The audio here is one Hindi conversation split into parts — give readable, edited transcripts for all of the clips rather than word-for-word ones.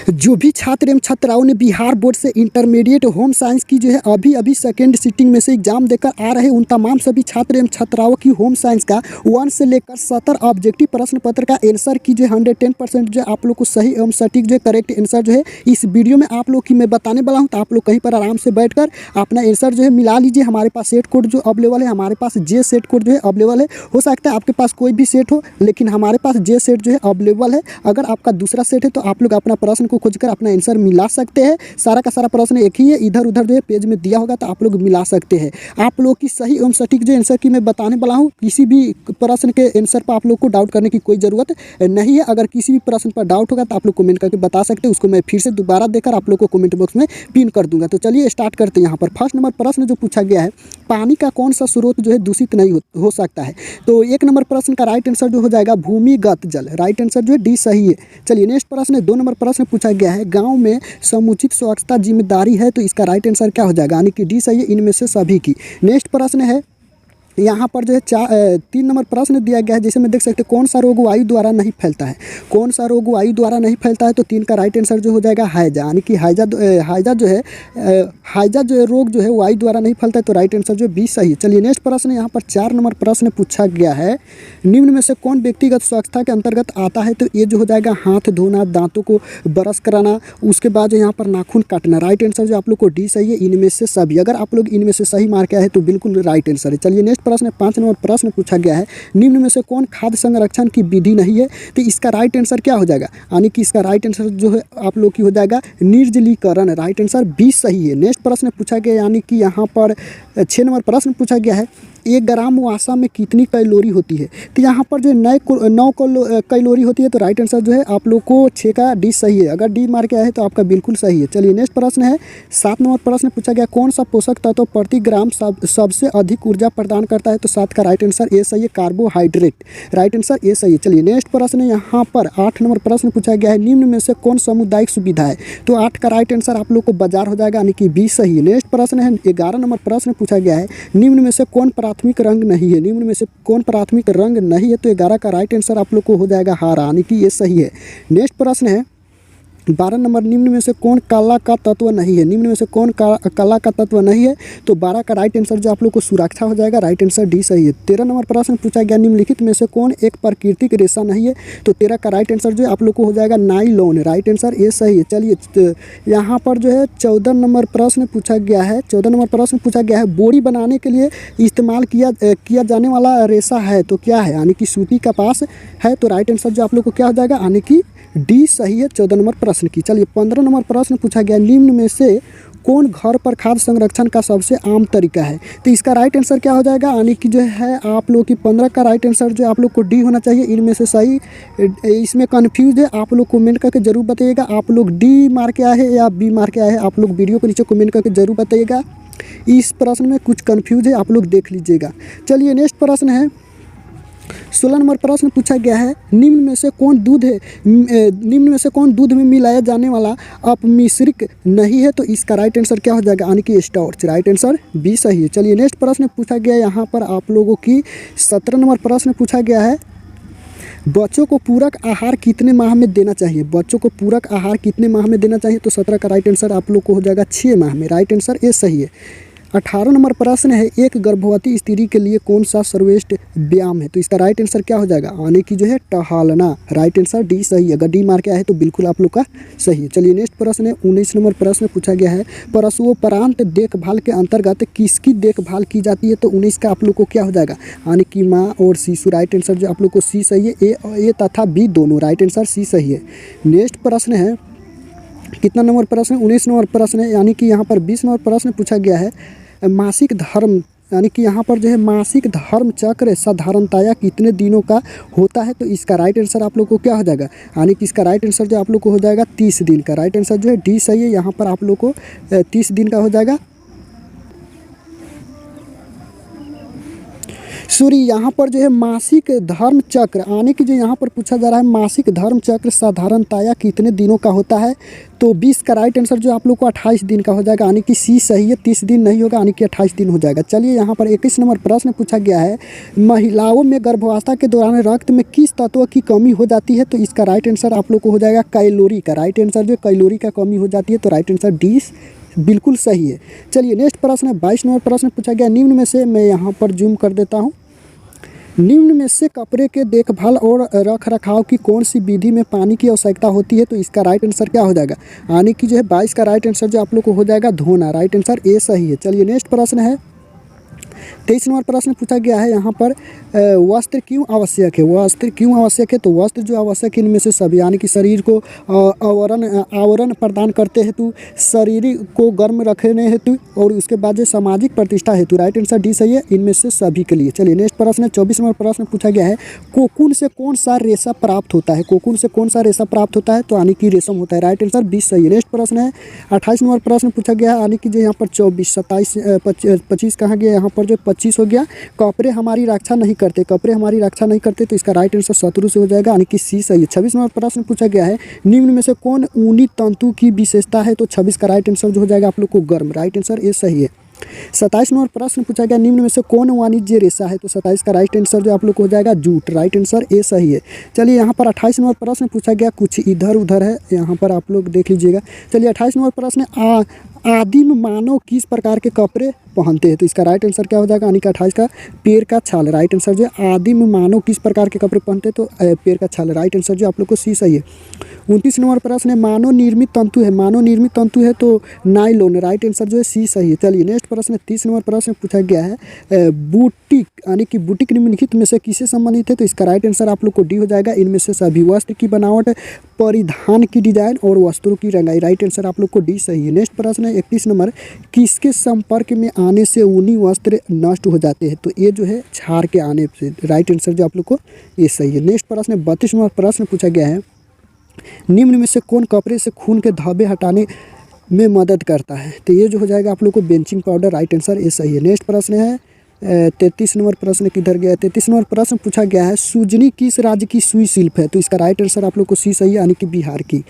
जो भी छात्र एवं छात्राओं ने बिहार बोर्ड से इंटरमीडिएट होम साइंस की जो है अभी सेकेंड सिटिंग में से एग्जाम देकर आ रहे उन तमाम सभी छात्र एवं छात्राओं की होम साइंस का 1 से लेकर 70 ऑब्जेक्टिव प्रश्न पत्र का आंसर की जो 110% जो आप लोग को सही एवं सटीक जो करेक्ट आंसर जो है इस वीडियो में आप लोग की मैं बताने वाला हूँ। तो आप लोग कहीं पर आराम से बैठकर अपना आंसर जो है मिला लीजिए। हमारे पास सेट कोड जो अवेलेबल है, हमारे पास जे सेट कोड जो है अवेलेबल है। हो सकता है आपके पास कोई भी सेट हो, लेकिन हमारे पास जे सेट जो है अवेलेबल है। अगर आपका दूसरा सेट है तो आप लोग अपना प्रश्न को खोजकर अपना आंसर मिला सकते हैं। सारा का सारा प्रश्न एक ही है, इधर उधर जो है पेज में दिया होगा तो आप लोग मिला सकते हैं। आप लोग की सही एवं सटीक जो आंसर की मैं बताने वाला हूँ। किसी भी प्रश्न के आंसर पर आप लोग को डाउट करने की कोई ज़रूरत नहीं है। अगर किसी भी प्रश्न पर डाउट होगा तो आप लोग कमेंट करके बता सकते हैं, उसको मैं फिर से दोबारा देकर आप लोग को कमेंट बॉक्स में पिन कर दूंगा। तो चलिए स्टार्ट करते हैं। यहाँ पर फर्स्ट नंबर प्रश्न जो पूछा गया है, पानी का कौन सा स्रोत जो है दूषित नहीं हो सकता है। तो 1 नंबर प्रश्न का राइट आंसर जो हो जाएगा भूमिगत जल। राइट आंसर जो है डी सही है। चलिए नेक्स्ट प्रश्न 2 नंबर प्रश्न पूछा गया है, गांव में समुचित स्वच्छता जिम्मेदारी है। तो इसका राइट आंसर क्या हो जाएगा, यानी कि डी सही है इनमें से सभी की। नेक्स्ट प्रश्न है यहाँ पर जो है 3 नंबर प्रश्न दिया गया है, जिसे में देख सकते हैं कौन सा रोग वायु द्वारा नहीं फैलता है। कौन सा रोग वायु द्वारा नहीं फैलता है। तो 3 का राइट आंसर जो हो जाएगा हैजा, यानी कि हैजा जो है रोग जो है वायु द्वारा नहीं फैलता है। तो राइट आंसर जो बी सही है। चलिए नेक्स्ट प्रश्न यहाँ पर 4 नंबर प्रश्न पूछा गया है, निम्न में से कौन व्यक्तिगत स्वच्छता के अंतर्गत आता है। तो ये जो हो जाएगा हाथ धोना, दांतों को ब्रश कराना, उसके बाद जो यहाँ पर नाखून काटना। राइट आंसर जो आप लोग को डी सही है इनमें से सभी। अगर आप लोग इनमें से सही मार्क आया है तो बिल्कुल राइट आंसर है। चलिए नेक्स्ट प्रश्न 5 नंबर प्रश्न पूछा गया है, निम्न में से कौन खाद्य संरक्षण की विधि नहीं है। तो इसका राइट आंसर क्या हो जाएगा, यानी कि इसका राइट आंसर जो है आप लोग की हो जाएगा निर्जलीकरण। राइट आंसर बी सही है। नेक्स्ट प्रश्न पूछा गया, यानी कि यहाँ पर 6 नंबर प्रश्न पूछा गया है, 1 ग्राम वसा में कितनी कैलोरी होती है। तो यहाँ पर जो 9 कैलोरी होती है। तो राइट आंसर जो है आप लोग को 6 का डी सही है। अगर डी मार्क आया है तो आपका बिल्कुल सही है। चलिए नेक्स्ट प्रश्न है 7 नंबर प्रश्न पूछा गया, कौन सा पोषक तत्व प्रति ग्राम सबसे अधिक ऊर्जा प्रदान करता है। तो 7 का राइट आंसर ए सही है, कार्बोहाइड्रेट। राइट आंसर ए सही है। चलिए नेक्स्ट प्रश्न यहाँ पर 8 नंबर प्रश्न पूछा गया है, निम्न में से कौन सामुदायिक सुविधा है। तो 8 का राइट आंसर आप लोग को बाजार हो जाएगा, यानी कि बी सही है। नेक्स्ट प्रश्न है 11 नंबर प्रश्न पूछा गया है, निम्न में से कौन प्राथमिक रंग नहीं है। निम्न में से कौन प्राथमिक रंग नहीं है। तो 11 का राइट आंसर आप लोग को हो जाएगा हरा, यानी कि ये सही है। नेक्स्ट प्रश्न है 12 नंबर, निम्न में से कौन काला का तत्व नहीं है। निम्न में से कौन काला का तत्व नहीं है। तो 12 का राइट आंसर जो आप लोग को सुरक्षा हो जाएगा। राइट आंसर डी सही है। 13 नंबर प्रश्न पूछा गया, निम्नलिखित में से कौन एक प्राकृतिक रेशा नहीं है। तो 13 का राइट आंसर जो है आप लोग को हो जाएगा नाइलॉन। राइट आंसर ए सही है। चलिए यहाँ पर जो है 14 नंबर प्रश्न पूछा गया है। 14 नंबर प्रश्न पूछा गया है, बोरी बनाने के लिए इस्तेमाल किया जाने वाला रेशा है। तो क्या है, यानी कि सूती कपास है। तो राइट आंसर जो आप लोग को क्या हो जाएगा, यानी कि डी सही है 14 नंबर प्रश्न की। चलिए 15 नंबर प्रश्न पूछा गया, निम्न में से कौन घर पर खाद्य संरक्षण का सबसे आम तरीका है। तो इसका राइट आंसर क्या हो जाएगा, यानी कि जो है आप लोग की 15 का राइट आंसर जो आप लोग को डी होना चाहिए इनमें से सही। इसमें कन्फ्यूज है, आप लोग कमेंट करके जरूर बताइएगा आप लोग डी मार्क आया है या बी मार्क आया है। आप लोग वीडियो के नीचे कमेंट करके जरूर बताइएगा। इस प्रश्न में कुछ कन्फ्यूज है, आप लोग देख लीजिएगा। चलिए नेक्स्ट प्रश्न है 16 नंबर प्रश्न पूछा गया है, निम्न में से कौन दूध में मिलाया जाने वाला अपमिश्रित नहीं है। तो इसका राइट आंसर क्या हो जाएगा, यानी कि स्टार्च। राइट आंसर बी सही है। चलिए नेक्स्ट प्रश्न पूछा गया यहाँ पर आप लोगों की 17 नंबर प्रश्न पूछा गया है, बच्चों को पूरक आहार कितने माह में देना चाहिए। बच्चों को पूरक आहार कितने माह में देना चाहिए। तो 17 का राइट आंसर आप लोग को हो जाएगा 6 माह में। राइट आंसर ए सही है। 18 नंबर प्रश्न है, एक गर्भवती स्त्री के लिए कौन सा सर्वश्रेष्ठ व्यायाम है। तो इसका राइट आंसर क्या हो जाएगा, यानी कि जो है टहलना। राइट आंसर डी सही है। अगर डी मार्क आया है तो बिल्कुल आप लोग का सही है। चलिए नेक्स्ट प्रश्न है 19 नंबर प्रश्न पूछा गया है, प्रसवोपरांत देखभाल के अंतर्गत किसकी देखभाल की जाती है। तो 19 का आप लोग को क्या हो जाएगा, यानी कि माँ और शिशु। राइट आंसर जो आप लोग को सी सही है। ए तथा बी दोनों। राइट आंसर सी सही है। नेक्स्ट प्रश्न है कितना नंबर प्रश्न, 19 नंबर प्रश्न है, यानी कि यहाँ पर 20 नंबर प्रश्न पूछा गया है, मासिक धर्म, यानी कि यहाँ पर जो है मासिक धर्म चक्र साधारणतया कितने दिनों का होता है। तो इसका राइट आंसर आप लोग को क्या हो जाएगा, यानी कि इसका राइट आंसर जो आप लोग को हो जाएगा 30 दिन का। राइट आंसर जो है डी सही है। यहाँ पर आप लोग को 30 दिन का हो जाएगा। सूर्य यहाँ पर जो है मासिक धर्म चक्र आने की जो यहाँ पर पूछा जा रहा है, मासिक धर्म चक्र साधारणतया कितने दिनों का होता है? तो 20 का राइट आंसर जो आप लोग को 28 दिन का हो जाएगा, यानी कि सी सही है। 30 दिन नहीं होगा, यानी कि 28 दिन हो जाएगा। चलिए यहाँ पर 21 नंबर प्रश्न पूछा गया है, महिलाओं में गर्भावस्था के दौरान रक्त में किस तत्व की कमी हो जाती है? तो इसका राइट आंसर आप लोग को हो जाएगा कैलोरी का। राइट आंसर जो कैलोरी का कमी हो जाती है, तो राइट आंसर डी बिल्कुल सही है। चलिए नेक्स्ट प्रश्न है, 22 नंबर प्रश्न पूछा गया, निम्न में से, मैं यहाँ पर जूम कर देता हूँ, निम्न में से कपड़े के देखभाल और रख रखाव की कौन सी विधि में पानी की आवश्यकता होती है? तो इसका राइट आंसर क्या हो जाएगा? यानी कि जो है 22 का राइट आंसर जो आप लोग को हो जाएगा धोना। राइट आंसर ए सही है। चलिए नेक्स्ट प्रश्न है, 23 नंबर प्रश्न पूछा गया है यहाँ पर, वस्त्र क्यों आवश्यक है? वस्त्र क्यों आवश्यक है? तो वस्त्र जो आवश्यक है इनमें से सभी, यानी कि शरीर को आवरण प्रदान करते हेतु, शरीर को गर्म रखने हेतु, और उसके बाद जो सामाजिक प्रतिष्ठा हेतु। राइट आंसर डी सही है इनमें से सभी के लिए। चलिए नेक्स्ट प्रश्न है, 24 नंबर प्रश्न पूछा गया है, कोकून से कौन सा रेशा प्राप्त होता है? कोकून से कौन सा रेशा प्राप्त होता है? तो यानी कि रेशम होता है। राइट आंसर 20 सही है। नेक्स्ट प्रश्न है, 28 नंबर प्रश्न पूछा गया है, यानी कि जो यहाँ पर 24, 27, 25 कहाँ गया? यहाँ पर जो 25 हो गया। कपड़े हमारी रक्षा नहीं करते, कपड़े हमारी रक्षा नहीं करते, तो इसका राइट आंसर शत्रु से हो जाएगा, यानी कि सी सही है। 26 नंबर प्रश्न पूछा गया है, निम्न में से कौन ऊनी तंतु की विशेषता है? तो 26 का राइट आंसर जो हो जाएगा आप लोग को गर्म। राइट आंसर ए सही है। 27 नंबर प्रश्न पूछा गया, निम्न में से कौन वाणिज्य रेशा है? तो 27 का राइट आंसर जो आप लोग को हो जाएगा जूट। राइट आंसर ए सही है। चलिए यहाँ पर 28 नंबर प्रश्न पूछा गया, कुछ इधर उधर है, यहाँ पर आप लोग देख लीजिएगा। चलिए 28 नंबर प्रश्न, आदिम मानव किस प्रकार के कपड़े पहनते हैं? तो इसका राइट आंसर क्या हो जाएगा? यानी कि 28 का पेड़ का छाल। राइट आंसर जो है, आदिम मानव किस प्रकार के कपड़े पहनते हैं? तो पेड़ का छाल। राइट आंसर जो आप लोग को सी सही है। 29 नंबर प्रश्न है, मानव निर्मित तंतु है, मानव निर्मित तंतु है तो नाइलोन। राइट आंसर जो है सी सही है। चलिए नेक्स्ट प्रश्न 30 नंबर प्रश्न पूछा गया है, बुटीक, यानी कि बुटीक निम्नलिखित में से किससे संबंधित है? तो इसका राइट आंसर आप लोग को डी हो जाएगा, इनमें से सभी। वस्त्र की बनावट, परिधान की डिजाइन और वस्त्रों की रंगाई। राइट आंसर आप लोग को डी सही है। नेक्स्ट प्रश्न है 31 नंबर, किसके संपर्क में आने से ऊनी वस्त्र नष्ट हो जाते हैं? तो ये जो है क्षार के आने से। राइट आंसर जो आप लोग को ये सही है। नेक्स्ट प्रश्न 32 नंबर प्रश्न पूछा गया है, निम्न में से कौन कपड़े से खून के धब्बे हटाने में मदद करता है? तो ये जो हो जाएगा आप लोग को बेंचिंग पाउडर। राइट आंसर ये सही है। नेक्स्ट प्रश्न है 33 नंबर प्रश्न किधर गया है? 33 नंबर प्रश्न पूछा गया है, सुजनी किस राज्य की सुई शिल्प है? तो इसका राइट आंसर आप लोग को सी सही है, यानी कि बिहार की।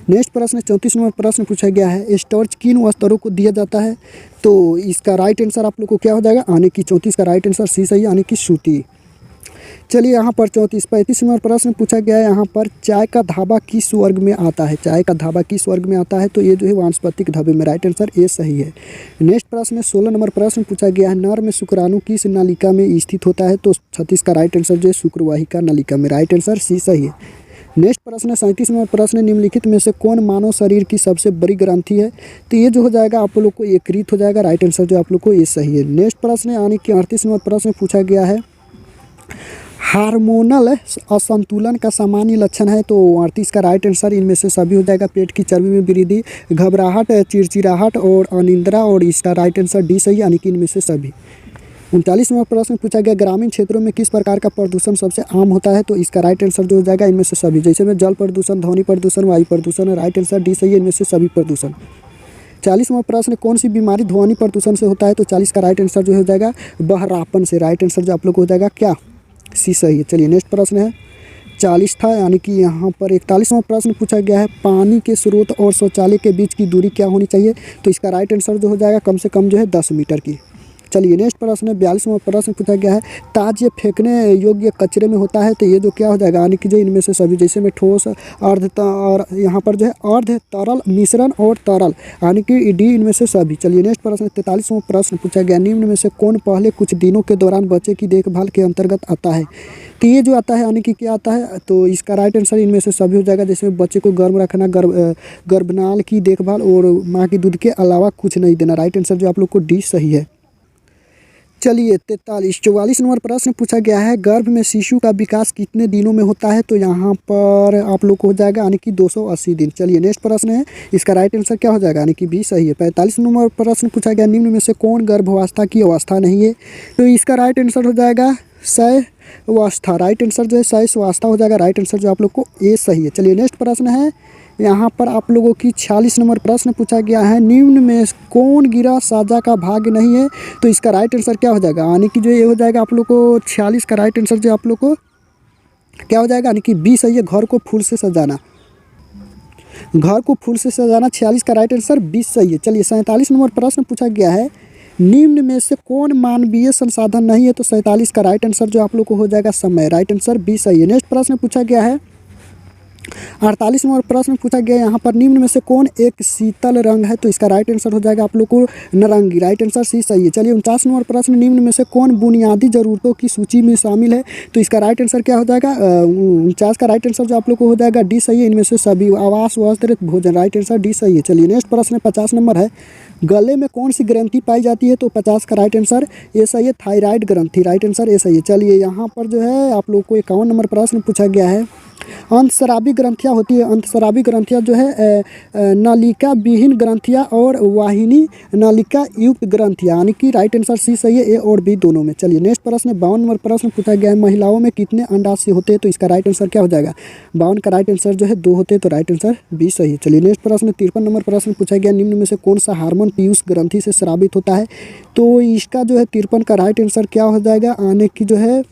नेक्स्ट प्रश्न 34 नंबर प्रश्न पूछा गया है, स्टार्च किन वस्त्रों को दिया जाता है? तो इसका राइट आंसर आप लोग को क्या हो जाएगा? यानी कि 34 का राइट आंसर सी सही है, यानी कि सूती। चलिए यहाँ पर 35 नंबर प्रश्न पूछा गया है, यहाँ पर चाय का धाबा किस वर्ग में आता है? चाय का धाबा किस वर्ग में आता है? तो ये जो है वानस्पतिक धाबे में। राइट आंसर ए सही है। नेक्स्ट प्रश्न 16 नंबर प्रश्न पूछा गया है, नर में शुक्राणु किस नलिका में स्थित होता है? तो 36 का राइट आंसर जो है शुक्रवाहिका नलिका में। राइट आंसर सी सही है। नेक्स्ट प्रश्न 37 नंबर प्रश्न, निम्नलिखित में से कौन मानव शरीर की सबसे बड़ी ग्रंथि है? तो ये जो हो जाएगा आप लोग को यकृत हो जाएगा। राइट आंसर जो आप लोग को ये सही है। नेक्स्ट प्रश्न यानी कि 38 नंबर प्रश्न पूछा गया है, हार्मोनल असंतुलन का सामान्य लक्षण है? तो 38 का राइट आंसर इनमें से सभी हो जाएगा, पेट की चर्बी में वृद्धि, घबराहट, चिड़चिड़ाहट और अनिद्रा, और इसका राइट आंसर डी सही, यानी कि इनमें से सभी। 39 नंबर प्रश्न पूछा गया, ग्रामीण क्षेत्रों में किस प्रकार का प्रदूषण सबसे आम होता है? तो इसका राइट आंसर जो हो जाएगा इनमें से सभी, जैसे में जल प्रदूषण, ध्वनि प्रदूषण, वायु प्रदूषण। राइट आंसर डी सही है, इनमें से सभी प्रदूषण। 40 नंबर प्रश्न, कौन सी बीमारी ध्वनि प्रदूषण से होता है? तो 40 का राइट आंसर जो हो जाएगा बहरापन से। राइट आंसर जो आप लोग को हो जाएगा क्या? सी सही है। चलिए नेक्स्ट प्रश्न है 40 था, यानी कि यहाँ पर 41वां प्रश्न पूछा गया है, पानी के स्रोत और शौचालय के बीच की दूरी क्या होनी चाहिए? तो इसका राइट आंसर जो हो जाएगा कम से कम जो है 10 मीटर की। चलिए नेक्स्ट प्रश्न 42वां प्रश्न पूछा गया है, ताज फेंकने योग्य कचरे में होता है? तो ये जो क्या हो जाएगा, यानी कि जो इनमें से सभी, जैसे में ठोस, अर्ध, और यहाँ पर जो है अर्ध तरल, मिश्रण और तरल, यानी कि डी इनमें से सभी। चलिए नेक्स्ट प्रश्न 43वां प्रश्न पूछा गया, निम्न में से कौन पहले कुछ दिनों के दौरान बच्चे की देखभाल के अंतर्गत आता है? तो ये जो आता है, यानी कि क्या आता है? तो इसका राइट आंसर इनमें से सभी हो जाएगा, जैसे बच्चे को गर्म रखना, गर्भनाल की देखभाल और माँ की दूध के अलावा कुछ नहीं देना। राइट आंसर जो आप लोग को डी सही है। चलिए 44 नंबर प्रश्न पूछा गया है, गर्भ में शिशु का विकास कितने दिनों में होता है? तो यहाँ पर आप लोग को हो जाएगा, यानी कि 280 दिन। चलिए नेक्स्ट प्रश्न है, इसका राइट आंसर क्या हो जाएगा, यानी कि बी सही है। 45 नंबर प्रश्न पूछा गया, निम्न में से कौन गर्भावस्था की अवस्था नहीं है? तो इसका राइट आंसर हो जाएगा शैशवावस्था। राइट आंसर जो है शैशवावस्था हो जाएगा। राइट आंसर जो आप लोग को ए सही है। चलिए नेक्स्ट प्रश्न है यहाँ पर आप लोगों की 46 नंबर प्रश्न पूछा गया है, निम्न में कौन गिरा साजा का भाग नहीं है? तो इसका राइट आंसर क्या हो जाएगा? यानी कि जो ये हो जाएगा आप लोग को 46 का राइट आंसर जो आप लोग को क्या हो जाएगा? यानी कि 20 सही है, घर को फूल से सजाना। घर को फूल से सजाना 46 का राइट आंसर 20 सही है। चलिए 47 नंबर प्रश्न पूछा गया है, निम्न में से कौन मानवीय संसाधन नहीं है? तो 47 का राइट आंसर जो आप लोग को हो जाएगा समय। राइट आंसर 20 सही है। नेक्स्ट प्रश्न पूछा गया है 48 नंबर प्रश्न पूछा गया यहाँ पर, निम्न में से कौन एक शीतल रंग है? तो इसका राइट आंसर हो जाएगा आप लोग को नारंगी। राइट आंसर सी सही है। चलिए 49 नंबर प्रश्न, निम्न में से कौन बुनियादी ज़रूरतों की सूची में शामिल है? तो इसका राइट आंसर क्या हो जाएगा? 49 का राइट आंसर जो आप लोग को हो जाएगा डी सही है। इनमें से सभी आवास, वस्त्र, भोजन। राइट आंसर डी सही है। चलिए नेक्स्ट प्रश्न 50 नंबर है, गले में कौन सी ग्रंथि पाई जाती है? तो 50 का राइट आंसर ए सही है, थायराइड ग्रंथि। राइट आंसर ए सही है। चलिए यहाँ पर जो है आप लोग को 51 नंबर प्रश्न पूछा गया है, अंतस्रावी ग्रंथियाँ होती है। अंतस्रावी ग्रंथियाँ जो है नालिका विहीन ग्रंथियाँ और वाहिनी नालिका युक्त ग्रंथियाँ, यानी कि राइट आंसर सी सही है, ए और बी दोनों में। चलिए नेक्स्ट प्रश्न 52 नंबर प्रश्न पूछा गया है, महिलाओं में कितने अंडाशय होते हैं? तो इसका राइट आंसर क्या हो जाएगा? 52 का राइट आंसर जो है 2 होते हैं, तो राइट आंसर बी सही है। चलिए नेक्स्ट प्रश्न 53 नंबर प्रश्न पूछा गया, निम्न में से कौन सा हार्मोन पीयूष ग्रंथि से स्रावित होता है? तो इसका जो है 53 का राइट आंसर क्या हो जाएगा? आने की जो है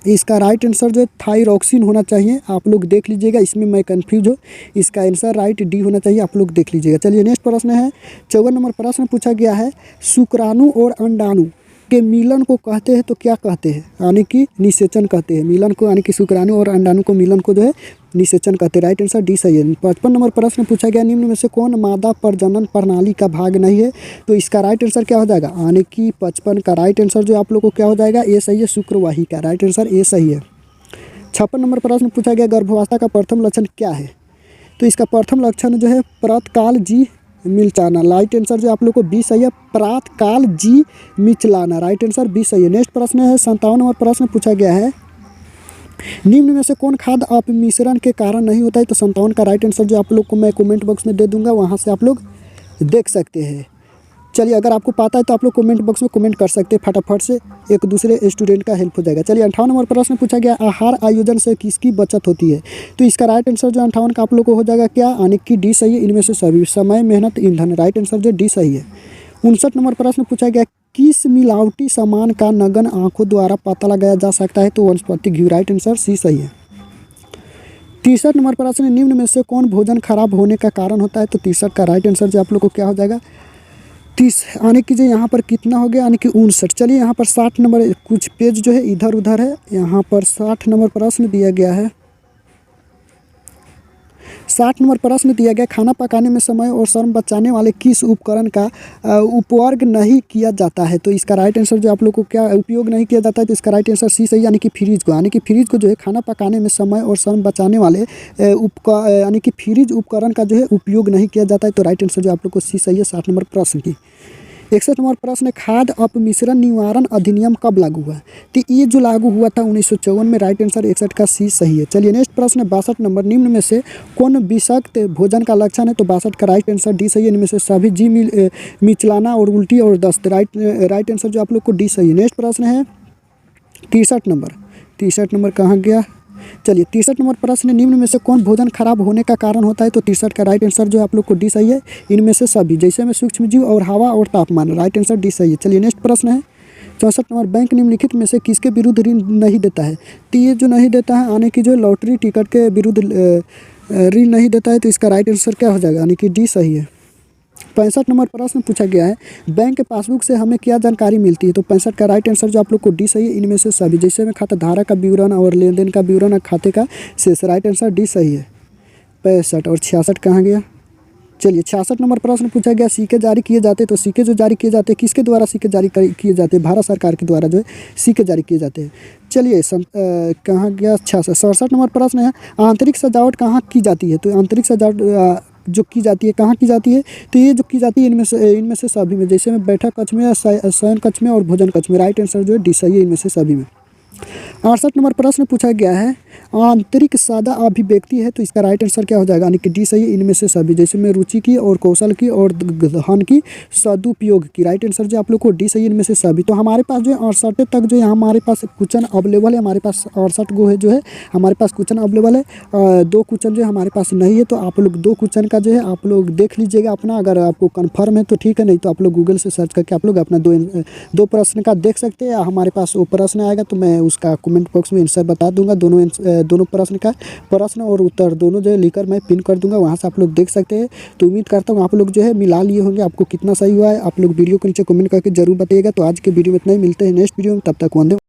इसका राइट आंसर जो है थायरॉक्सिन होना चाहिए। आप लोग देख लीजिएगा, इसमें मैं कंफ्यूज हूँ। इसका आंसर राइट डी होना चाहिए, आप लोग देख लीजिएगा। चलिए नेक्स्ट प्रश्न है 54 नंबर प्रश्न पूछा गया है, शुक्राणु और अंडाणु के मिलन को कहते हैं तो क्या कहते हैं? यानी कि निषेचन कहते हैं। मिलन को यानी कि शुक्राणु और अंडाणु को मिलन को जो है निषेचन कहते हैं। राइट आंसर डी सही है। 55 नंबर प्रश्न पूछा गया, निम्न में से कौन मादा प्रजनन प्रणाली का भाग नहीं है? तो इसका राइट आंसर क्या हो जाएगा? यानी कि 55 का राइट आंसर जो आप लोग को क्या हो जाएगा? ए सही है, शुक्रवाही का। राइट आंसर ए सही है। 56 नंबर प्रश्न पूछा गया, गर्भावस्था का प्रथम लक्षण क्या है? तो इसका प्रथम लक्षण जो है प्रातःकाल जी मिचलाना। राइट आंसर जो आप लोग को बी सही है, प्रातःकाल जी मिचलाना। राइट आंसर बी सही है। नेक्स्ट प्रश्न है 57 नंबर प्रश्न पूछा गया है, निम्न में से कौन खाद्य अपमिश्रण के कारण नहीं होता है? तो 57 का राइट आंसर जो आप लोग को मैं कमेंट बॉक्स में दे दूंगा, वहां से आप लोग देख सकते हैं। चलिए अगर आपको पता है तो आप लोग कमेंट बॉक्स में कमेंट कर सकते हैं, फटाफट से एक दूसरे स्टूडेंट का हेल्प हो जाएगा। चलिए 58 नंबर प्रश्न पूछा गया, आहार आयोजन से किसकी बचत होती है? तो इसका राइट आंसर जो 58 का आप लोग को हो जाएगा क्या? यानी कि डी सही है। इनमें से सभी समय, मेहनत, ईंधन। राइट आंसर जो डी सही है। 59 नंबर प्रश्न पूछा गया, किस मिलावटी सामान का नग्न आंखों द्वारा पता लगाया जा सकता है? तो वनस्पति घी। राइट आंसर सी सही है। 63 नंबर प्रश्न, निम्न में से कौन भोजन खराब होने का कारण होता है? तो 63 का राइट आंसर जो आप लोग को क्या हो जाएगा? 30 आने की जो यहाँ पर कितना हो गया? यानी कि 59। चलिए यहाँ पर 60 नंबर, कुछ पेज जो है इधर उधर है, यहाँ पर 60 नंबर प्रश्न दिया गया है। 60 नंबर प्रश्न दिया गया, खाना पकाने में समय और श्रम बचाने वाले किस उपकरण का उपवर्ग नहीं किया जाता है? तो इसका राइट आंसर जो आप लोग को क्या उपयोग नहीं किया जाता है? तो इसका राइट आंसर सी सही, यानी कि फ्रिज को। यानी कि फ्रिज को जो है खाना पकाने में समय और श्रम बचाने वाले यानी कि फ्रिज उपकरण का जो है उपयोग नहीं किया जाता है। तो राइट आंसर जो आप लोग को सी सही है 60 नंबर प्रश्न की। 61 नंबर प्रश्न, खाद्य अपमिश्रण निवारण अधिनियम कब लागू हुआ? तो ये जो लागू हुआ था 1954 में। राइट आंसर 61 का सी सही है। चलिए नेक्स्ट प्रश्न 62 नंबर, निम्न में से कौन विषाक्त भोजन का लक्षण है? तो 62 का राइट आंसर डी सही है। इनमें से सभी जी मिचलाना और उल्टी और दस्त। राइट आंसर जो आप लोग को डी सही है। नेक्स्ट प्रश्न है 63 नंबर। 63 नंबर कहाँ गया? चलिए 63 नंबर प्रश्न, निम्न में से कौन भोजन खराब होने का कारण होता है? तो 63 का राइट आंसर जो है आप लोग को डी सही है। इनमें से सभी, जैसे में सूक्ष्म जीव और हवा और तापमान। राइट आंसर डी सही है। चलिए नेक्स्ट प्रश्न है 64 नंबर, बैंक निम्नलिखित में से किसके विरुद्ध ऋण नहीं देता है? तो ये जो नहीं देता है, आने की जो लॉटरी टिकट के विरुद्ध ऋण नहीं देता है। तो इसका राइट आंसर क्या हो जाएगा? यानी कि डी सही है। 65 नंबर प्रश्न पूछा गया है, बैंक के पासबुक से हमें क्या जानकारी मिलती है? तो 65 का राइट आंसर जो आप लोग को डी सही है। इनमें से सभी, जैसे में खाता धारक का विवरण और लेन देन का विवरण और खाते का शेष। राइट आंसर डी सही है। 65 और 66 कहाँ गया? चलिए 66 नंबर प्रश्न पूछा गया, सिक्के जारी किए जाते हैं। तो सिक्के जो जारी किए जाते हैं, किसके द्वारा सिक्के जारी किए जाते हैं? भारत सरकार के द्वारा जो है सिक्के जारी किए जाते हैं। चलिए कहाँ गया? 67 नंबर प्रश्न है, आंतरिक सजावट कहाँ की जाती है? तो आंतरिक सजावट जो की जाती है कहाँ की जाती है? तो ये जो की जाती है इनमें से सभी में, जैसे में बैठक कक्ष में, शयन कक्ष में और भोजन कक्ष में। राइट आंसर जो है डी सही है इनमें से सभी में। 68 नंबर प्रश्न पूछा गया है, आंतरिक सादा अभिव्यक्ति है, तो इसका राइट आंसर क्या हो जाएगा, यानी कि डी सही है, इनमें से सभी। जैसे में रुचि की और कौशल की और धन की सदुपयोग की, राइट आंसर जो आप लोग को डी सही है, इनमें से सभी। तो हमारे पास जो है 68 तक जो है हमारे पास क्वेश्चन अवेलेबल है, हमारे पास 68 गो है जो है हमारे पास क्वेश्चन अवेलेबल है। 2 क्वेश्चन जो है हमारे पास नहीं है, तो आप लोग 2 क्वेश्चन का जो है आप लोग देख लीजिएगा अपना, अगर आपको कन्फर्म है तो ठीक है, नहीं तो आप लोग गूगल से सर्च करके आप लोग अपना 2 प्रश्न का देख सकते हैं। हमारे पास वो प्रश्न आएगा तो मैं उसका कमेंट बॉक्स में आंसर बता दूंगा, दोनों प्रश्न का प्रश्न और उत्तर दोनों जो है लिखकर मैं पिन कर दूंगा, वहाँ से आप लोग देख सकते हैं। तो उम्मीद करता हूँ आप लोग जो है मिला लिए होंगे, आपको कितना सही हुआ है आप लोग वीडियो को नीचे कमेंट करके जरूर बताइएगा। तो आज के वीडियो में इतना ही, मिलते हैं नेक्स्ट वीडियो में, तब तक वंदे।